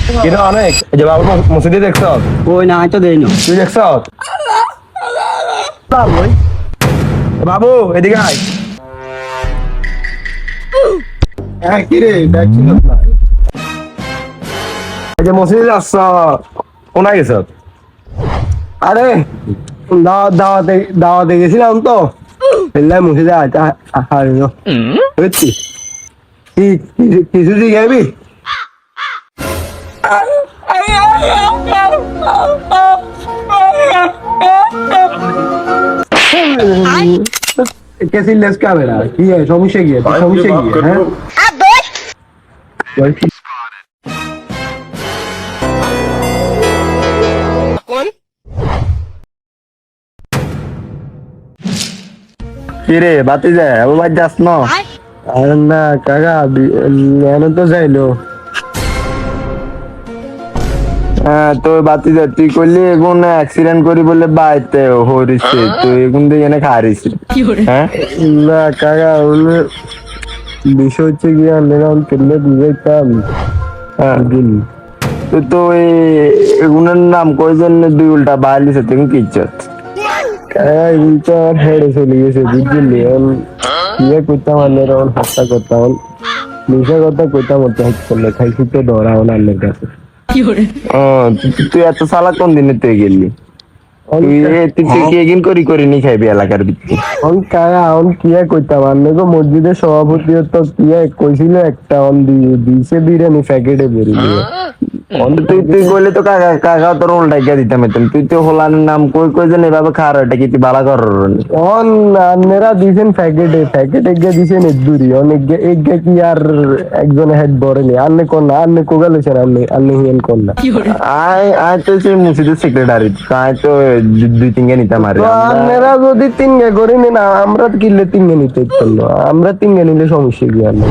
কিন্তু অনেক এই যে বাবু মসজিদে দেখছ? ওই না তো দেই না তুই দেখছ? ওই বাবু এদিকে আয়। হ্যাঁ কি রে দেখছি না এই যে মসজিদে যাচ্ছ, কোনায় গেছ? আরে দাওয়াতে দাওয়াতে গেছিলাম তো এলাই মসজিদে হারিনো বুঝছি কিছু জিজ্ঞাবি कैसी लेस कैमरा की है সমস্যা কি আছে সমস্যা কি হ্যাঁ কি রে বাতি যায় আবার বাদ যাস না? আরে না কাকা এনে তো যাইলো হ্যাঁ তো বাতি যায় তুই করলি এখন অ্যাক্সিডেন্ট করি বলে বাইতে হরিছে তুই এখন দিয়ে এনে খারিস হ্যাঁ না কাকা বিষয় হচ্ছে কি আমরা কেলে বুঝাইতাম হ্যাঁ দিন তুই তো ওই এগুনের নাম কই জন্য দুই উল্টা বাইলিছে তুমি কি ইজ্জত কাকা এগুলো তো আর হেড়ে চলে গেছে বুঝলি ইয়ে করতাম আন্নের হত্যা করতাম মিশা কথা কইতাম হত্যা করলে খাইছি তো ধরাও না আন্নের কাছে ও তুই এত সালা কোন দিনে তুই গেলি তুই কি এগিন করি করি নি খাইবি এলাকার ভিতরে অন কাকা অন কিয়া কইতাম আন্নে মসজিদের সভাপতি তো কিয়া কইছিল একটা অন দিছে বিরিয়ানি প্যাকেটে বেরিয়ে তুই তুই কইলে তো কাকা কাকা তোর উল্টা গিয়া দিতাম তুই তো হোলানের নাম কই কই যেন এভাবে খাওয়ার এটা কি তুই বালা কর অন আন্নেরা দিছেন প্যাকেটে গিয়ে দিছেন এদুরি অনেক এক কি আর একজন হেড বড়নি আন্নে কোন না আন্নে কোগা লইছেন আন্নে হিয়েন কোন না আয় আয় তো সেই মসজিদের সেক্রেটারি আয় তো দুই তিন গে নিতাম আরে আন্নেরা যদি তিন গে করি না আমরা কিনলে তিন গে নিতে আমরা তিন গে নিলে সমস্যা কি আন্নে